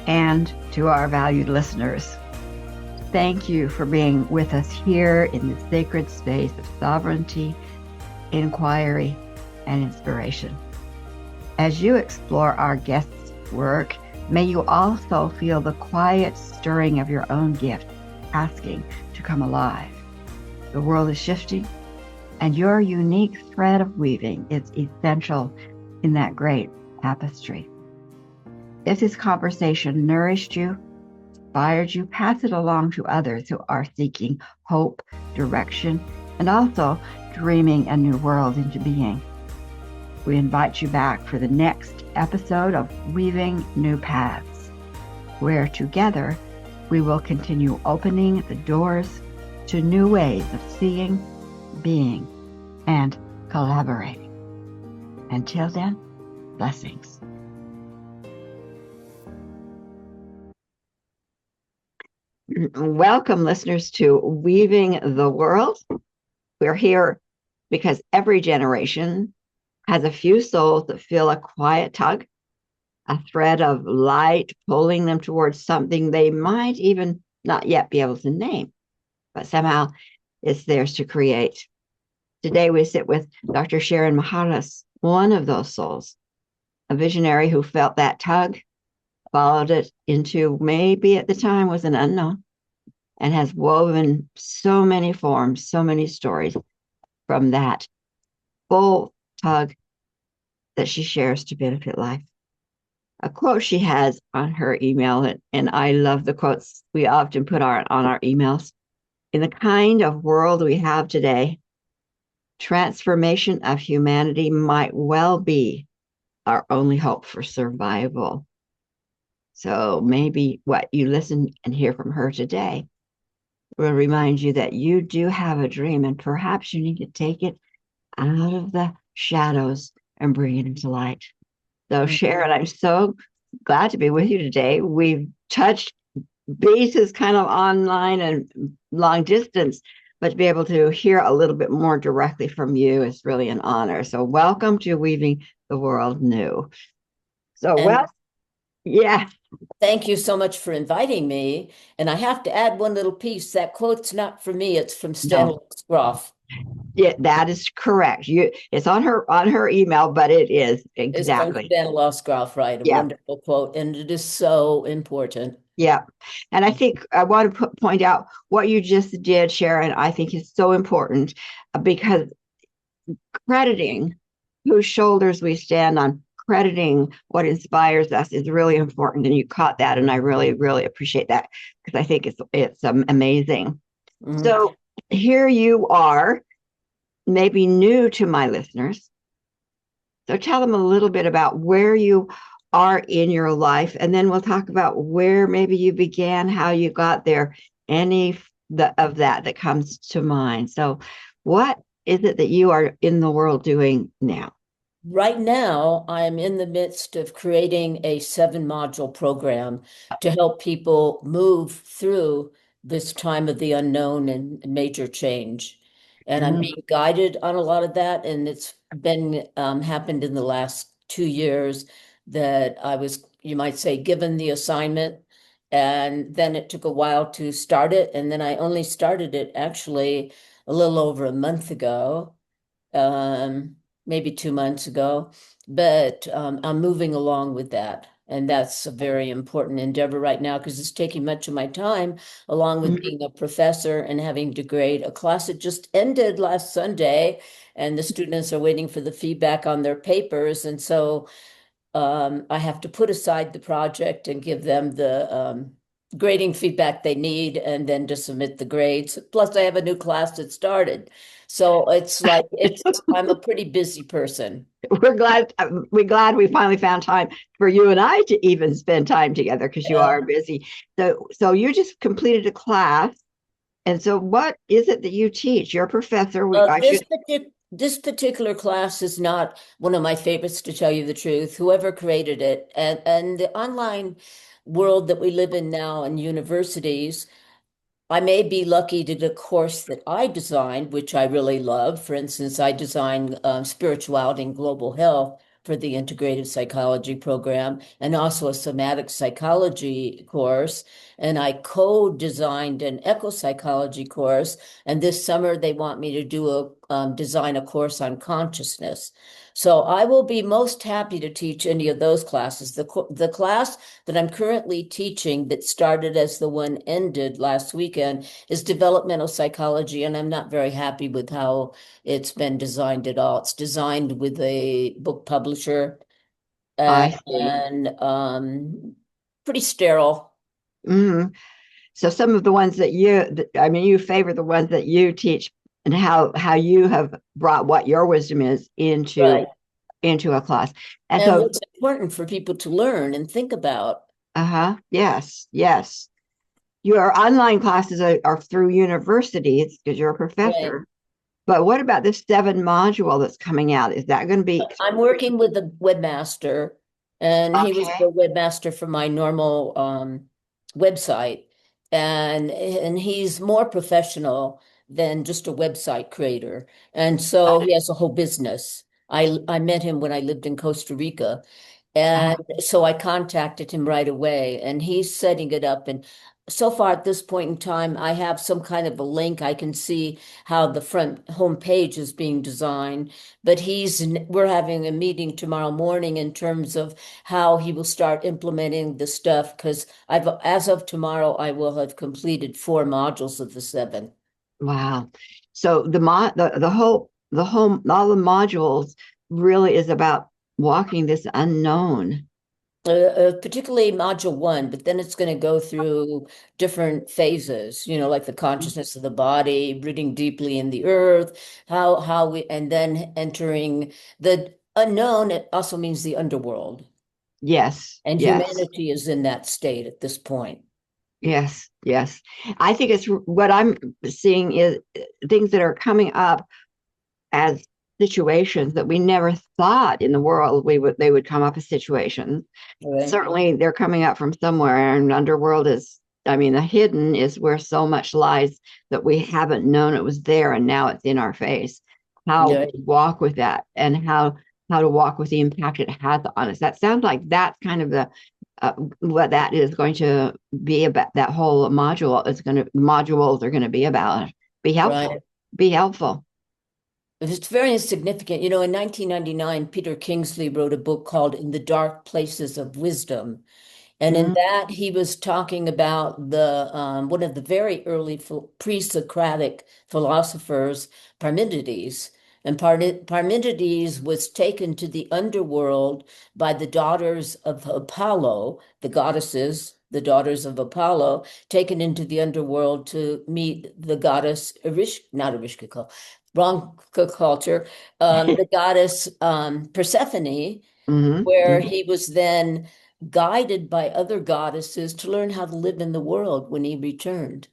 and to our valued listeners. Thank you for being with us here in the sacred space of sovereignty, inquiry, and inspiration. As you explore our guests' work, may you also feel the quiet stirring of your own gift, asking to come alive. The world is shifting, and your unique thread of weaving is essential in that great tapestry. If this conversation nourished you, inspired you, pass it along to others who are seeking hope, direction, and also dreaming a new world into being. We invite you back for the next episode of Weaving New Paths, where together we will continue opening the doors to new ways of seeing, being, and collaborating. Until then, blessings. Welcome, listeners, to Weaving the World. We're here because every generation has a few souls that feel a quiet tug, a thread of light pulling them towards something they might even not yet be able to name, but somehow it's theirs to create. Today we sit with Dr. Sharon Mijares, one of those souls, a visionary who felt that tug, followed it into maybe at the time was an unknown, and has woven so many forms, so many stories from that full tug that she shares to benefit life. A quote she has on her email, and I love the quotes we often put on our emails. In the kind of world we have today, transformation of humanity might well be our only hope for survival. So maybe what you listen and hear from her today will remind you that you do have a dream, and perhaps you need to take it out of the shadows and bring it into light. So, Sharon, I'm so glad to be with you today. We've touched bases kind of online and long distance, but to be able to hear a little bit more directly from you is really an honor. So, welcome to Weaving the World New. So, yeah. Thank you so much for inviting me. And I have to add one little piece. That quote's not for me, it's from Stanislaus Grof. Yeah, that is correct. It's on her email, but it is exactly. It's from Stanislaus Grof, right? A wonderful quote, and it is so important. Yeah. And I think I want to point out what you just did, Sharon, I think is so important because crediting whose shoulders we stand on, crediting what inspires us is really important. And you caught that. And I really, really appreciate that because I think it's amazing. Mm-hmm. So here you are, maybe new to my listeners. So tell them a little bit about where you are in your life, and then we'll talk about where maybe you began, how you got there, any of that comes to mind. So what is it that you are in the world doing now? Right now, I'm in the midst of creating a 7-module program to help people move through this time of the unknown and major change. And I'm being guided on a lot of that. And it's been happened in the last 2 years that I was, you might say, given the assignment. And then it took a while to start it. And then I only started it actually a little over a month ago, maybe 2 months ago. But I'm moving along with that. And that's a very important endeavor right now because it's taking much of my time, along with being a professor and having to grade a class that just ended last Sunday. And the students are waiting for the feedback on their papers. And so I have to put aside the project and give them the grading feedback they need and then to submit the grades. Plus, I have a new class that started. So it's like I'm a pretty busy person. We're glad we finally found time for you and I to even spend time together because you are busy. So you just completed a class. And so what is it that you teach? You're a professor. This particular class is not one of my favorites, to tell you the truth. Whoever created it and the online world that we live in now in universities, I may be lucky to get a course that I designed, which I really love. For instance, I designed spirituality and global health, for the integrative psychology program and also a somatic psychology course. And I co-designed an eco psychology course. And this summer they want me to do design a course on consciousness. So I will be most happy to teach any of those classes. The class that I'm currently teaching that started as the one ended last weekend is developmental psychology, and I'm not very happy with how it's been designed at all. It's designed with a book publisher I see. and pretty sterile. Hmm. So some of the ones that I mean, you favor the ones that you teach, and how you have brought what your wisdom is Right. into a class. And And so, what's important for people to learn and think about. yes, yes. Your online classes are through universities because you're a Right. professor. But what about this 7 module that's coming out? Is that going to be I'm working with the webmaster, and he was okay? the webmaster for my normal website, and he's more professional than just a website creator, and so he has a whole business. I met him when I lived in Costa Rica, and Uh, so I contacted him right away, and he's setting it up. And so far at this point in time, I have some kind of a link. I can see how the front home page is being designed, but we're having a meeting tomorrow morning in terms of how he will start implementing the stuff, because as of tomorrow, I will have completed 4 modules of the 7. wow. So the whole all the modules really is about walking this unknown. Particularly module 1, but then it's going to go through different phases, like the consciousness of the body, rooting deeply in the earth, and then entering the unknown. It also means the underworld, Yes, and yes, humanity is in that state at this point. yes, yes. I think it's what I'm seeing is things that are coming up as situations that we never thought in the world they would come up as situations. Right, Certainly they're coming up from somewhere, and underworld is, I mean, the hidden is where so much lies that we haven't known it was there, and now it's in our face. How yeah, to walk with that, and how to walk with the impact it has on us. That sounds like that's kind of the what that is going to be about. That whole modules are going to be about. Be helpful. right. Be helpful. It's very insignificant. In 1999, Peter Kingsley wrote a book called In the Dark Places of Wisdom. And in Mm, that, he was talking about the one of the very early pre-Socratic philosophers, Parmenides. And Parmenides was taken to the underworld by the daughters of Apollo, the goddesses, the daughters of Apollo, taken into the underworld to meet the goddess not Erishkigal, wrong culture, the goddess Persephone, mhm, where mhm, he was then guided by other goddesses to learn how to live in the world when he returned.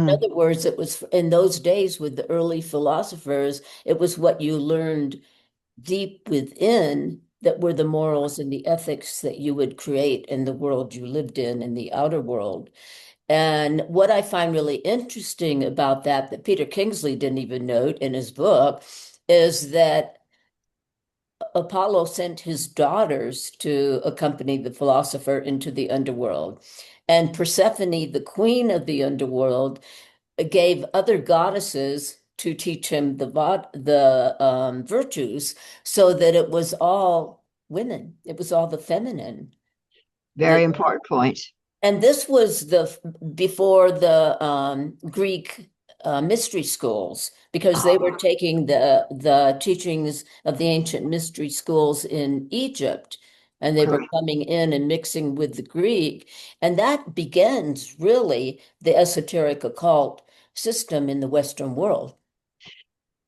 In mm. other words, it was in those days with the early philosophers, it was what you learned deep within that were the morals and the ethics that you would create in the world you lived in the outer world. And what I find really interesting about that Peter Kingsley didn't even note in his book, is that Apollo sent his daughters to accompany the philosopher into the underworld. And Persephone, the queen of the underworld, gave other goddesses to teach him the virtues, so that it was all women. It was all the feminine. Very important point. And this was before the Greek mystery schools, because they were Oh, taking the teachings of the ancient mystery schools in Egypt, and they were correct. coming in and mixing with the Greek, and that begins really the esoteric occult system in the Western world.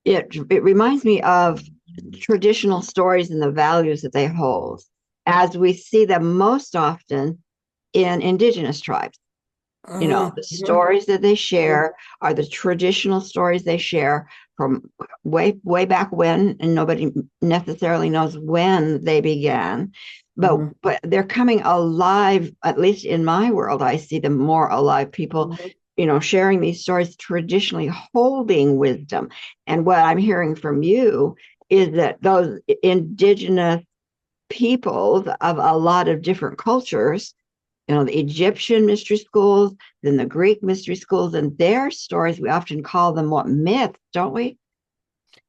It reminds me of traditional stories and the values that they hold, as we see them most often in indigenous tribes. The Mhm. stories that they share are the traditional stories they share from way back when, and nobody necessarily knows when they began. But Mhm. but they're coming alive, at least in my world. I see them more alive. People, Mhm. sharing these stories, traditionally holding wisdom. And what I'm hearing from you is that those indigenous peoples of a lot of different cultures, the Egyptian mystery schools, then the Greek mystery schools, and their stories, we often call them what, myths, don't we?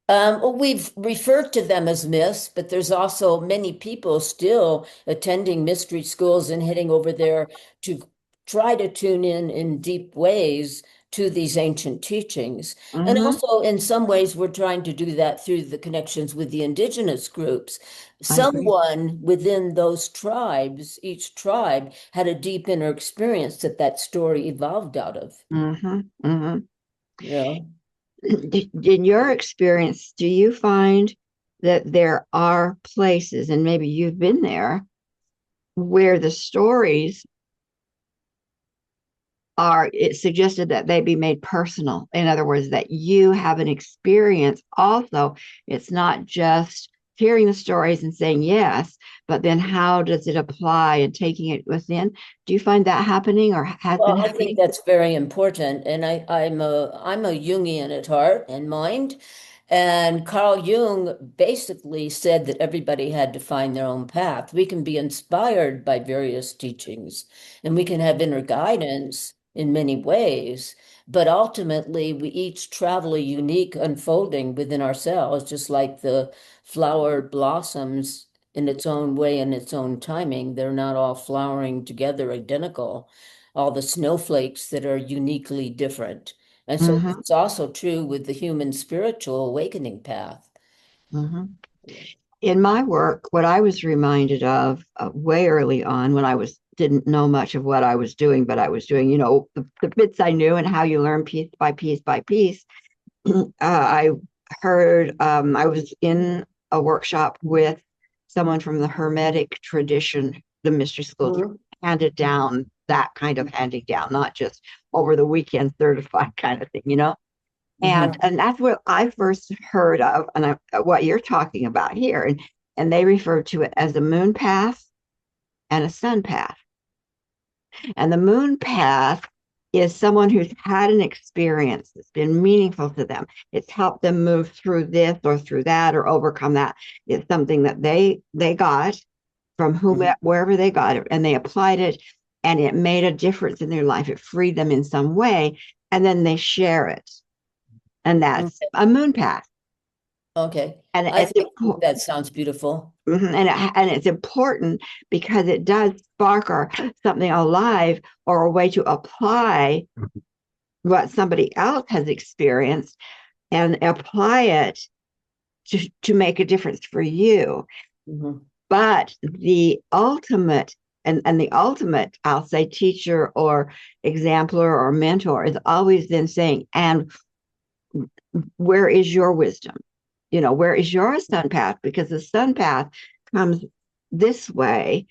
Well, we've referred to them as myths, but there's also many people still attending mystery schools and heading over there to try to tune in deep ways to these ancient teachings. And Mm-hmm. also, in some ways, we're trying to do that through the connections with the indigenous groups. I agree. Someone within those tribes, each tribe had a deep inner experience that that story evolved out of. Mm-hmm. Mm-hmm. Yeah. In your experience, do you find that there are places, and maybe you've been there, where the stories are, it suggested that they be made personal? In other words, that you have an experience also. It's not just hearing the stories and saying yes, but then how does it apply and taking it within? Do you find that happening or has been Well, I think happening? that's very important. And I'm a Jungian at heart and mind. And Carl Jung basically said that everybody had to find their own path. We can be inspired by various teachings and we can have inner guidance in many ways, but ultimately we each travel a unique unfolding within ourselves, just like the flower blossoms in its own way, in its own timing. They're not all flowering together identical, all the snowflakes that are uniquely different. And so Mm-hmm, it's also true with the human spiritual awakening path. mm-hmm. In my work, what I was reminded of way early on when I was didn't know much of what I was doing, but I was doing, the bits I knew and how you learn piece by piece by piece. I heard I was in a workshop with someone from the Hermetic tradition, the mystery schools Mhm. handed down that kind of handing down, not just over the weekend certified kind of thing. And Mhm. and that's what I first heard of, and what you're talking about here, and they refer to it as a moon path and a sun path. And the moon path is someone who's had an experience that's been meaningful to them. It's helped them move through this or through that or overcome that. It's something that they got from Mhm. wherever they got it, and they applied it, and it made a difference in their life. It freed them in some way, and then they share it, and that's Okay. a moon path. Okay. And I it's think important. that sounds beautiful. And it's important because it does spark or something alive or a way to apply what somebody else has experienced and apply it to make a difference for you. Mhm. But the ultimate, and the ultimate, I'll say, teacher or exemplar or mentor is always then saying, and where is your wisdom? Where is your sun path? Because the sun path comes this way,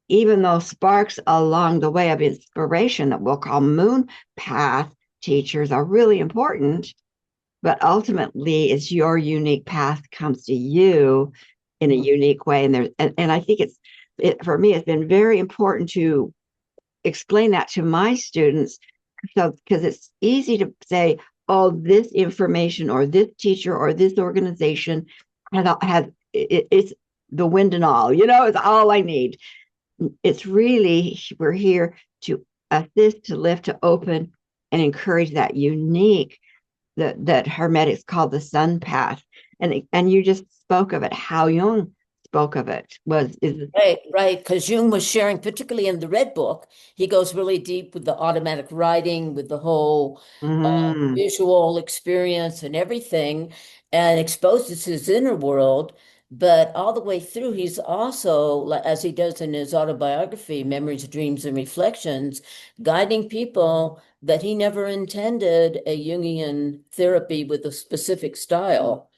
even though sparks along the way of inspiration that we'll call moon path teachers are really important, but ultimately it's your unique path comes to you in a Mhm. unique way. And I think for me, it's been very important to explain that to my students. So, because it's easy to say, oh, this information or this teacher or this organization it's the wind and all, it's all I need. It's really, we're here to assist, to lift, to open, and encourage that unique, that Hermetics call the sun path. And you just spoke of it, how Jung spoke of it was is Right, right. Because Jung was sharing, particularly in the Red Book, he goes really deep with the automatic writing, with the whole mm, visual experience and everything, and exposes his inner world. But all the way through, he's also, as he does in his autobiography, Memories, Dreams, and Reflections, guiding people that he never intended a Jungian therapy with a specific style.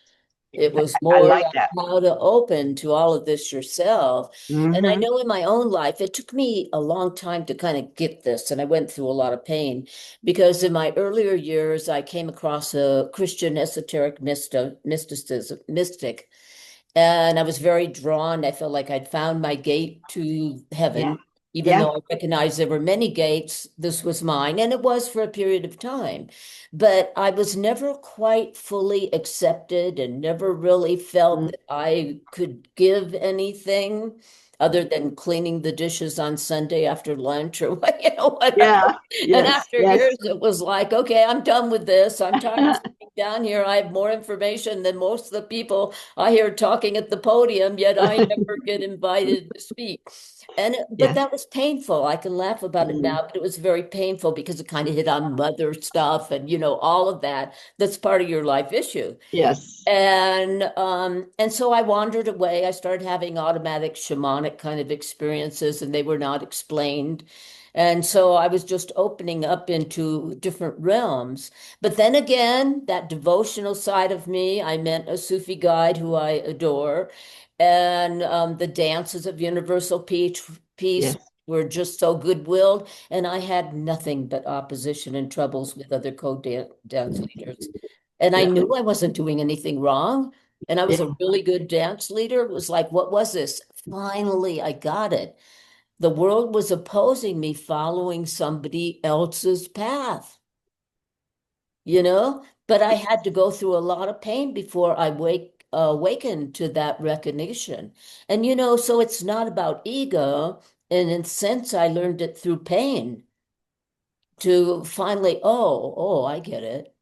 It was I more like like that. how to open to all of this yourself. And I Mm-hmm. know in my own life, it took me a long time to kind of get this, and I went through a lot of pain because in my earlier years, I came across a Christian esoteric mystic, and I was very drawn. I felt like I'd found my gate to Yeah. heaven, even Yeah. though I recognized there were many gates, this was mine, and it was for a period of time. But I was never quite fully accepted and never really felt Mm. that I could give anything other than cleaning the dishes on Sunday after lunch or whatever. Yeah. And Yes. after Yes. years, it was like, okay, I'm done with this. I'm tired of sitting down here. I have more information than most of the people I hear talking at the podium, yet I never get invited to speak. But Yes. that was painful. I can laugh about it Mm. now, but it was very painful because it kind of hit on mother stuff and all of that. That's part of your life issue. Yes. And so I wandered away. I started having automatic shamanic kind of experiences, and they were not explained. And so I was just opening up into different realms. But then again, that devotional side of me, I met a Sufi guide who I adore, and the dances of universal peace Yes. were just so good-willed, and I had nothing but opposition and troubles with other co-dance leaders. And I Yeah. knew I wasn't doing anything wrong. And I was a Yeah. really good dance leader. It was like, what was this? Finally, I got it. The world was opposing me following somebody else's path, But I had to go through a lot of pain before I awakened to that recognition. And so it's not about ego. And in a sense, I learned it through pain to finally, oh, I get it.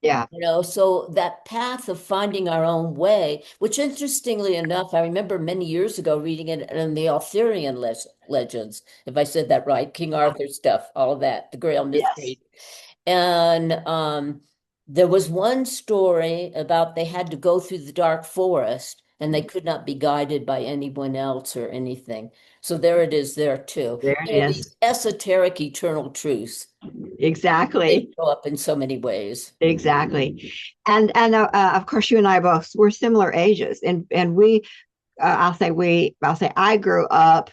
Yeah. So that path of finding our own way, which interestingly enough, I remember many years ago reading it in the Arthurian legends, if I said that right, King Arthur stuff, all of that, the Grail Yes. mystery. And there was one story about they had to go through the dark forest and they could not be guided by anyone else or anything. So there it is there too. There it is. These esoteric eternal truths, they Exactly. show up in so many ways. Exactly. And of course, you and I both we're similar ages, and we I'll say I grew up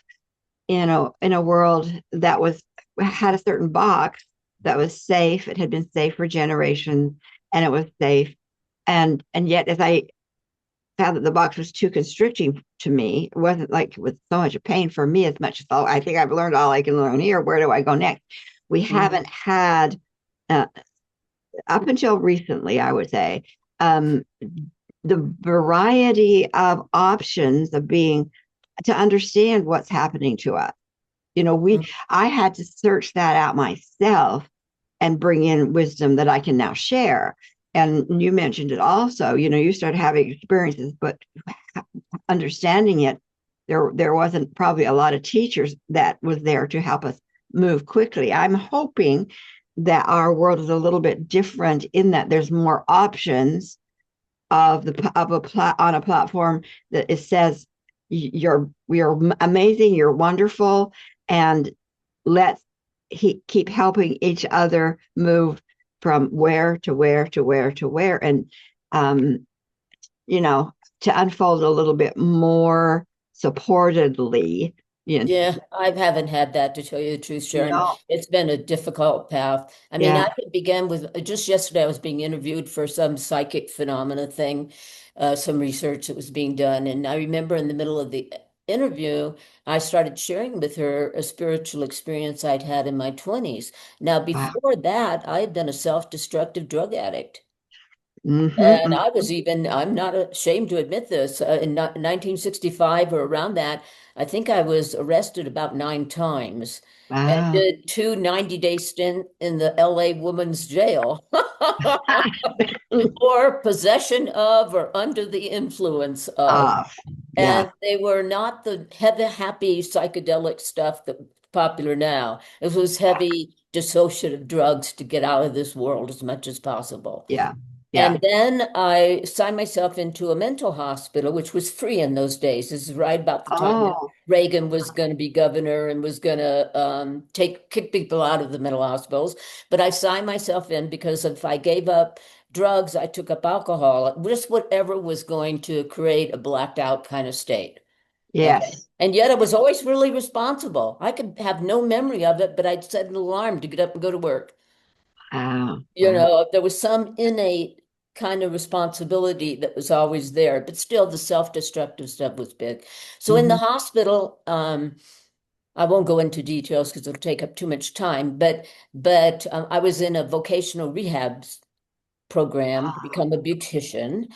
in a world that was had a certain box that was safe. It had been safe for generations, and it was safe. And yet, as I found that the box was too constricting to me, it wasn't like it was so much pain for me as much as, oh, I think I've learned all I can learn here. Where do I go next? We Mhm. haven't had uh, up until recently, I would say, um, the variety of options of being to understand what's happening to us. I had to search that out myself and bring in wisdom that I can now share. And you mentioned it also, you start having experiences, but understanding it, there wasn't probably a lot of teachers that was there to help us move quickly. I'm hoping that our world is a little bit different in that there's more options on a platform that it says you're amazing, you're wonderful, and let's keep helping each other move from where to where to where to where, and um, you know, to unfold a little bit more supportedly. You know, Yeah, I haven't had that to tell you the truth, Sharon. no, It's been a difficult path. I mean, yeah, I could begin with just yesterday, I was being interviewed for some psychic phenomena thing, some research that was being done. And I remember in the middle of the interview, I started sharing with her a spiritual experience I'd had in my 20s. Now, wow, before that, I had been a self-destructive drug addict. And mm-hmm, I'm not ashamed to admit this, in 1965 or around that, I think I was arrested about 9 times and wow, did two 90-day stint in the LA women's jail for possession of or under the influence of. off, yeah, And they were not the heavy, happy psychedelic stuff that's popular now. It was heavy dissociative drugs to get out of this world as much as possible. yeah, yeah. And then I signed myself into a mental hospital, which was free in those days. This is right about the time that Oh, Reagan was going to be governor and was going to kick people out of the mental hospitals. But I signed myself in because if I gave up drugs, I took up alcohol, just whatever was going to create a blacked out kind of state. Okay. yes. And yet I was always really responsible. I could have no memory of it, but I'd set an alarm to get up and go to work. Wow, wow. There was some innate kind of responsibility that was always there, but still the self-destructive stuff was big. So in the Hmm. hospital, I won't go into details because it'll take up too much time, but I was in a vocational rehab program to become a beautician.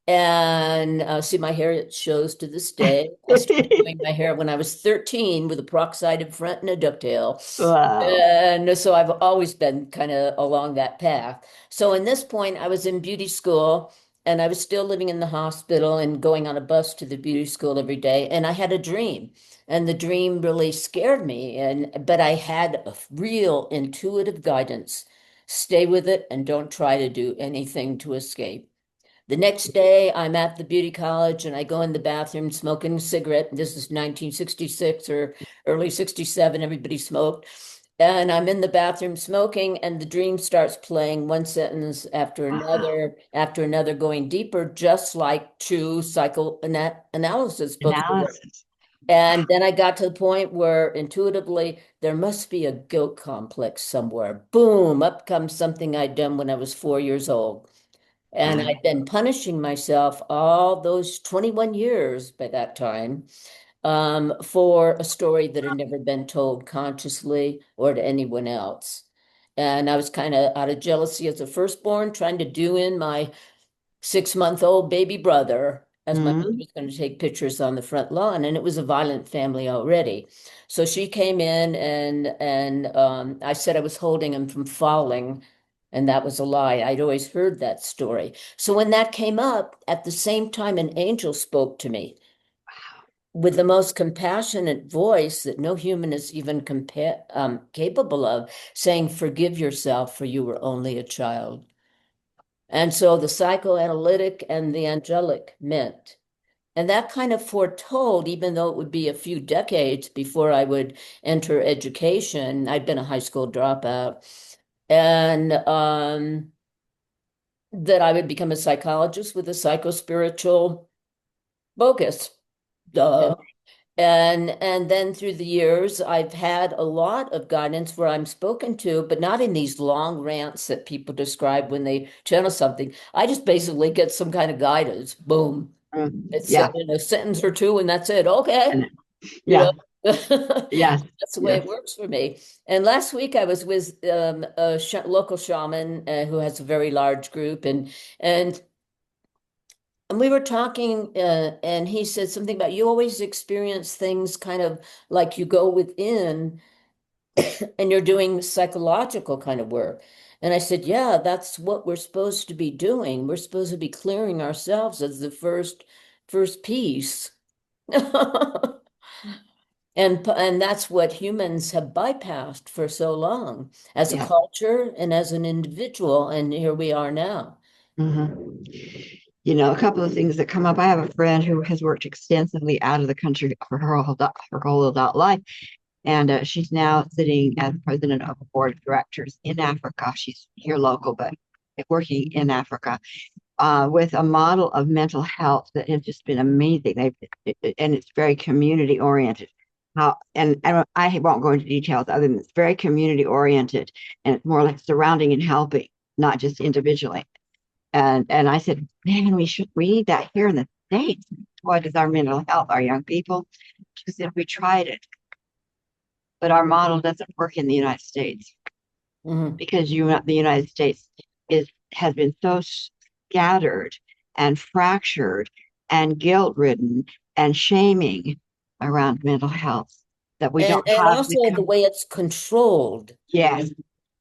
And see, my hair it shows to this day. I started doing my hair when I was 13 with a peroxide front and a ducktail. Wow. And so I've always been kind of along that path. So in this point, I was in beauty school and I was still living in the hospital and going on a bus to the beauty school every day. And I had a dream. And the dream really scared me. But I had a real intuitive guidance. Stay with it and don't try to do anything to escape. The next day, I'm at the beauty college and I go in the bathroom smoking a cigarette. This is 1966 or early 67. Everybody smoked. And I'm in the bathroom smoking, and the dream starts playing one sentence Wow. after another, going deeper, just like true psychoanalysis books work. Analysis. Wow. And then I got to the point where intuitively there must be a guilt complex somewhere. Boom, up comes something I'd done when I was 4 years old. And Wow. I'd been punishing myself all those 21 years by that time for a story that had never been told consciously or to anyone else. And I was kind of out of jealousy as a firstborn, trying to do in my 6-month-old baby brother as my mother Mhm. was going to take pictures on the front lawn, and it was a violent family already. So she came in and I said I was holding him from falling, and that was a lie. I'd always heard that story. So when that came up, at the same time, an angel spoke to me with the most compassionate voice that no human is even capable of, saying, "Forgive yourself, for you were only a child." And so the psychoanalytic and the angelic met. And that kind of foretold, even though it would be a few decades before I would enter education, I'd been a high school dropout, and that I would become a psychologist with a psychospiritual focus. Yeah. Duh. And then through the years, I've had a lot of guidance where I'm spoken to, but not in these long rants that people describe when they channel something. I just basically get some kind of guidance. Boom. It's Yeah. in a sentence or two, and that's it. Okay. And You yeah. know, Yes. that's the way Yes. it works for me. And last week I was with a sh local shaman who has a very large group, and and we were talking, and he said something about you always experience things kind of like you go within and you're doing psychological kind of work. And I said, yeah, that's what we're supposed to be doing. We're supposed to be clearing ourselves as the first piece. And that's what humans have bypassed for so long as a Yes. culture and as an individual. And here we are now. Hmm. A couple of things that come up. I have a friend who has worked extensively out of the country for her whole adult life, and she's now sitting as president of a board of directors in Africa. She's here local, but working in Africa with a model of mental health that has just been amazing. And it's very community oriented. I won't go into details other than it's very community oriented, and it's more like surrounding and helping, not just individually. And I said, man, we need that here in the States. What is our mental health, our young people? She said, we tried it, but our model doesn't work in the United States Mhm. because the United States has been so scattered and fractured and guilt ridden and shaming around mental health that we don't And have the also the way it's controlled. yes,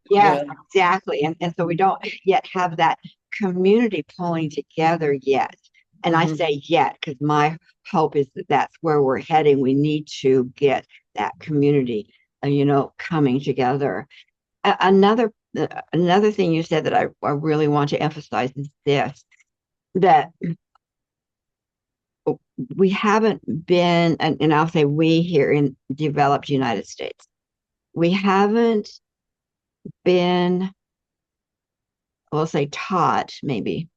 yes, Yeah. exactly. And so we don't yet have that community pulling together yet. And I Hmm. say yet because my hope is that that's where we're heading. We need to get that community, coming together. Another thing you said that I really want to emphasize is this, that we haven't been, and I'll say we here in developed United States, we haven't been, we'll say taught maybe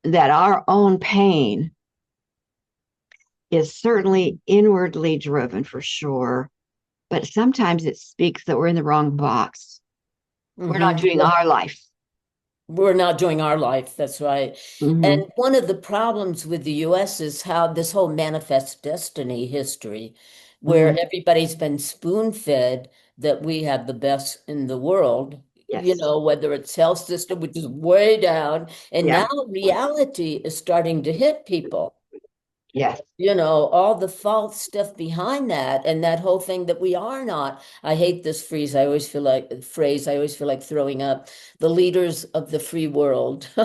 that our own pain is certainly inwardly driven for sure, but sometimes it speaks that we're in the wrong box. We're not doing Yeah. our life. We're not doing our life. That's right. And Mm-hmm. one of the problems with the US is how this whole manifest destiny history, where everybody's been spoon-fed that we have the best in the world, you Yes. know, whether it's health system, which is way down, and Yeah. now reality is starting to hit people. Yes. You know, all the false stuff behind that and that whole thing that we are not. I hate this phrase. I always feel like throwing up, the leaders of the free world. You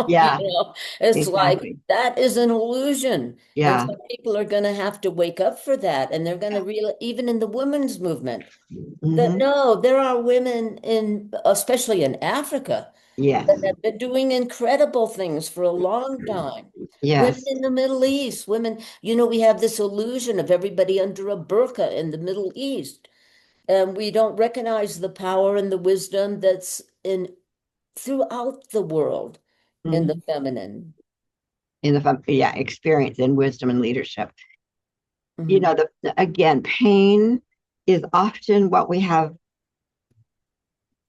Yeah. know, it's like Exactly. that is an illusion. And Yeah. so people are going to have to wake up for that. And they're going to real even in the women's movement, that Hmm. no, there are women in, especially in Africa, Yes. that have been doing incredible things for a long time. Women Yes. in the Middle East, women, you know, we have this illusion of everybody under a burqa in the Middle East. And we don't recognize the power and the wisdom that's in throughout the world in the Hmm. feminine. In yeah, experience and wisdom and leadership. You Hmm. know, again, pain is often what we have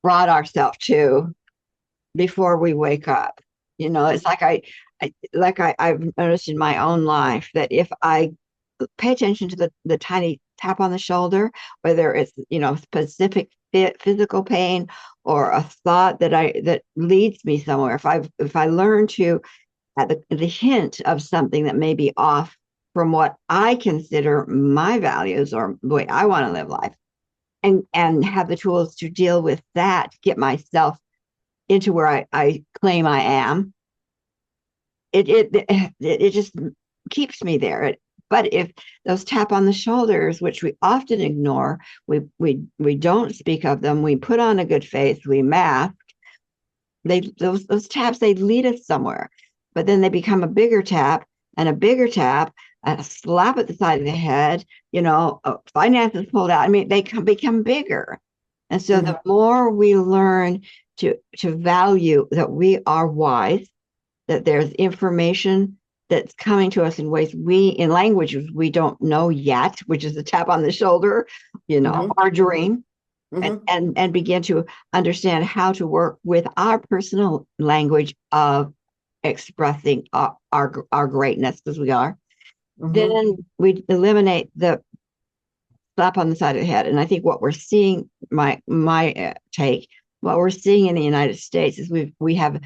brought ourselves to before we wake up. You know, it's like I've noticed in my own life that if I pay attention to the tiny tap on the shoulder, whether it's, you know, specific physical pain or a thought that leads me somewhere, if I learn to at the hint of something that may be off from what I consider my values or the way I want to live life, and have the tools to deal with that, get myself into where I claim I am, it just keeps me there. But if those tap on the shoulders, which we often ignore, we don't speak of them, we put on a good face, we mask, those taps, they lead us somewhere. But then they become a bigger tap and a bigger tap, a slap at the side of the head, you know, finances pulled out. I mean, they become bigger. And so Hmm. the more we learn to value that we are wise, that there's information that's coming to us in ways in languages we don't know yet, which is a tap on the shoulder, you know, Hmm. our dream, Hmm. and begin to understand how to work with our personal language of expressing our greatness as we are. Hmm. Then we eliminate the slap on the side of the head. And I think what we're seeing, my take, what we're seeing in the United States is we have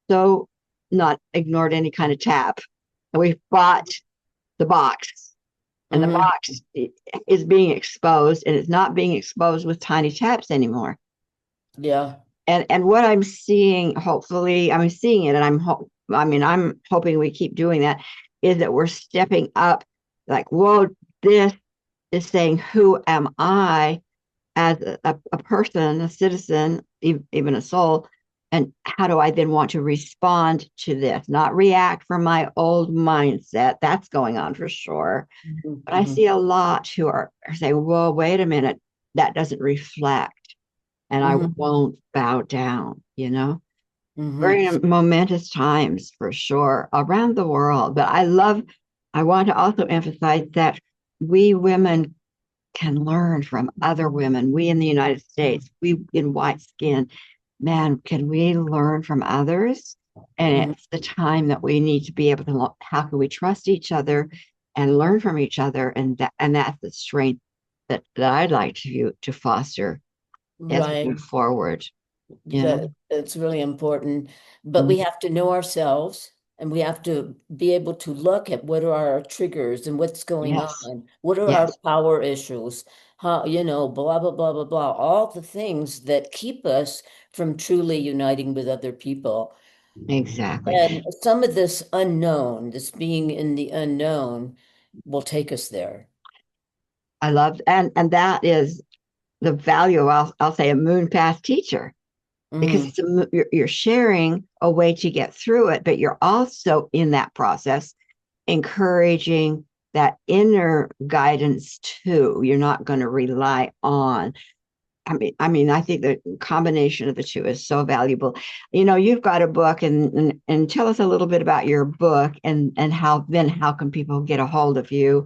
so not ignored any kind of tap, and we've bought the box, and the Hmm. box is being exposed, and it's not being exposed with tiny taps anymore. Yeah. And what I'm seeing, hopefully, I'm seeing it, and I'm hoping we keep doing that, is that we're stepping up, like, whoa, this is saying, who am I as a person, a citizen, even a soul, and how do I then want to respond to this, not react from my old mindset? That's going on for sure. But I Hmm. see a lot who are saying, well, wait a minute, that doesn't reflect, and I Hmm. won't bow down, you know? Hmm. Very momentous times for sure around the world. But I want to also emphasize that we women can learn from other women. We in the United States, we in white skin, man, can we learn from others? And Hmm. it's the time that we need to be able to look, how can we trust each other and learn from each other? And that's the strength that I'd like to foster as we Right. move forward, you know? That it's really important, but we Mhm. have to know ourselves and we have to be able to look at what are our triggers and what's going Yes, on. What are our yes, power issues? How, you know, blah, blah, blah, blah, blah, all the things that keep us from truly uniting with other people. exactly. And some of this unknown, this being in the unknown, will take us there. I love, and that is the value of, I'll say, a moon path teacher, because Hmm. you're sharing a way to get through it, but you're also in that process encouraging that inner guidance too. You're not going to rely on. I think the combination of the two is so valuable. You know, you've got a book, and tell us a little bit about your book, and how can people get a hold of you,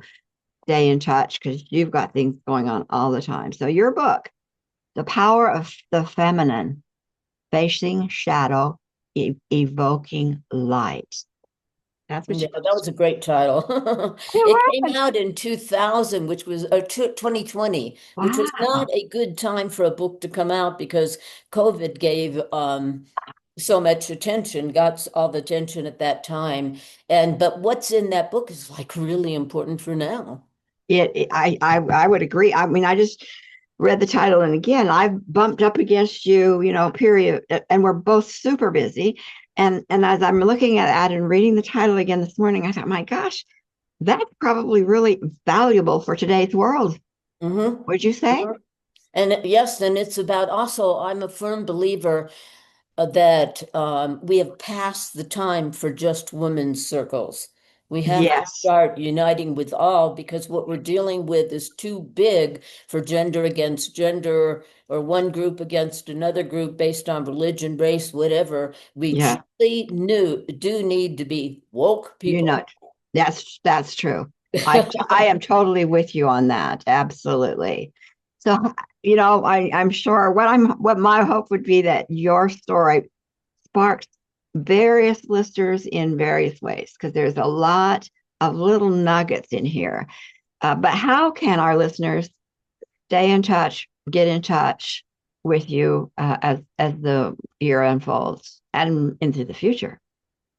stay in touch, because you've got things going on all the time. So your book, The Power of the Feminine, Facing Shadow, Evoking Light. That's what Yeah, she that was a great title. it It came was. out in 2000, which was 2020, which was Wow. not a good time for a book to come out because COVID gave so much attention, got all the attention at that time. And but what's in that book is like really important for now. I would agree. I mean, I just read the title, and again, I've bumped up against you, period. And we're both super busy. And as I'm looking at it and reading the title again this morning, I thought, my gosh, that's probably really valuable for today's world. Hmm. Would you say? And yes, and it's about also, I'm a firm believer that we have passed the time for just women's circles. We have to Yes. start uniting with all because what we're dealing with is too big for gender against gender or one group against another group based on religion, race, whatever. We Yeah. truly do need to be woke You people. know, that's true. I am totally with you on that. Absolutely. So, I'm sure what my hope would be that your story sparks various listeners in various ways because there's a lot of little nuggets in here. But how can our listeners stay in touch, get in touch with you as the year unfolds and into the future?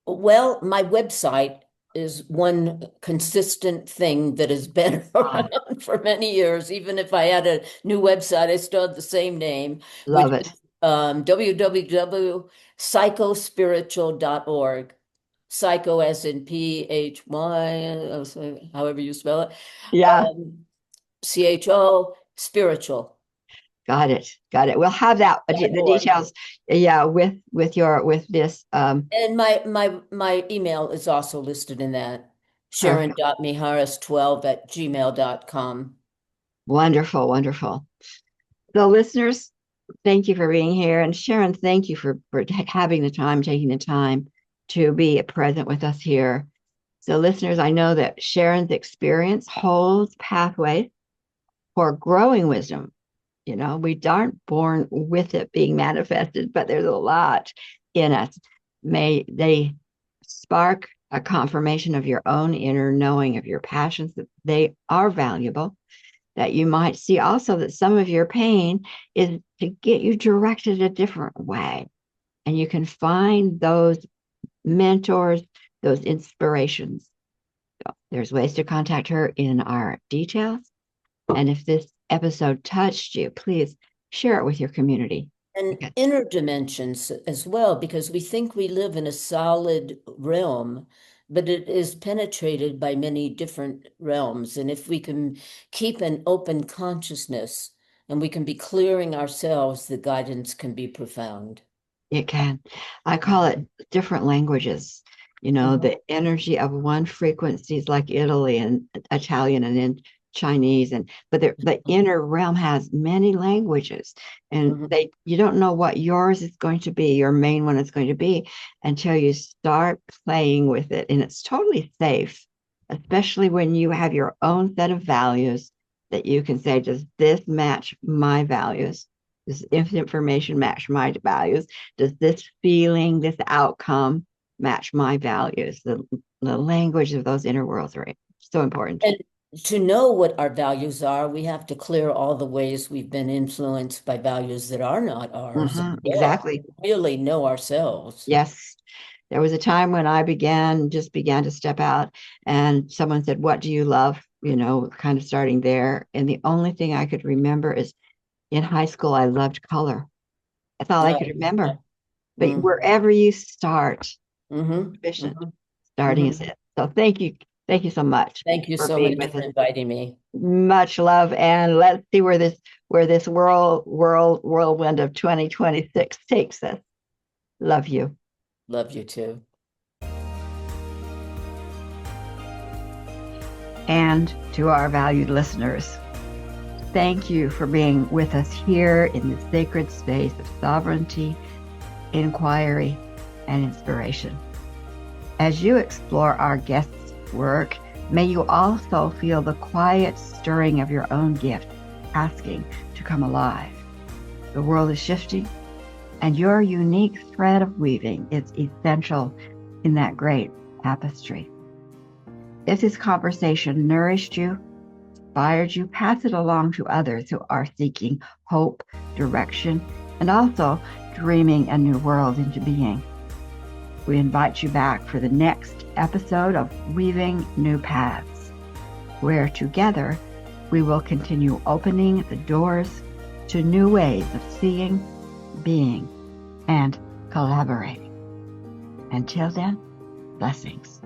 Well, my website is one consistent thing that has been Ah, around for many years. Even if I had a new website, I still have the same name, which love it. is www.psychospiritual.org. Psycho as in PHY, however you spell it. Yeah. CHO, spiritual. Got it. Got it. We'll have that the .org. details. Yeah, with this. And my email is also listed in that. Perfect. Sharon.mijares12@gmail.com. Wonderful. Wonderful. So, listeners, thank you for being here, and Sharon, thank you for having the time, taking the time to be present with us here. So, listeners, I know that Sharon's experience holds pathways for growing wisdom. We aren't born with it being manifested, but there's a lot in us. May they spark a confirmation of your own inner knowing of your passions, that they are valuable, that you might see also that some of your pain is to get you directed a different way. And you can find those mentors, those inspirations. So there's ways to contact her in our details. And if this episode touched you, please share it with your community. And Because inner dimensions as well, because we think we live in a solid realm, but it is penetrated by many different realms. And if we can keep an open consciousness and we can be clearing ourselves, the guidance can be profound. it can. I call it different languages. Mhm. The energy of one frequency is like Italy and Italian and then Chinese, but the inner realm has many languages, and Mhm. you don't know what yours is going to be, your main one is going to be, until you start playing with it, and it's totally safe, especially when you have your own set of values that you can say, does this match my values? Does this information match my values? Does this feeling, this outcome match my values? The language of those inner worlds are so important. And to know what our values are, we have to clear all the ways we've been influenced by values that are not ours as well. Exactly. Really know ourselves. Yes. There was a time when I just began to step out, and someone said, "What do you love?" Kind of starting there. And the only thing I could remember is in high school, I loved color. That's all I No. could remember. But Mm. wherever you start, Hmm. efficient Hmm. starting is Hmm. it. So thank you. Thank you so much Thank you for so being much with for us. inviting me. Much love, and let's see where this whirlwind of 2026 takes us. Love you. Love you too. And to our valued listeners, thank you for being with us here in the sacred space of sovereignty, inquiry, and inspiration. As you explore our guests' work, may you also feel the quiet stirring of your own gift, asking to come alive. The world is shifting, and your unique thread of weaving is essential in that great tapestry. If this conversation nourished you, inspired you, pass it along to others who are seeking hope, direction, and also dreaming a new world into being. We invite you back for the next episode of Weaving New Paths, where together we will continue opening the doors to new ways of seeing, being, and collaborating. Until then, blessings.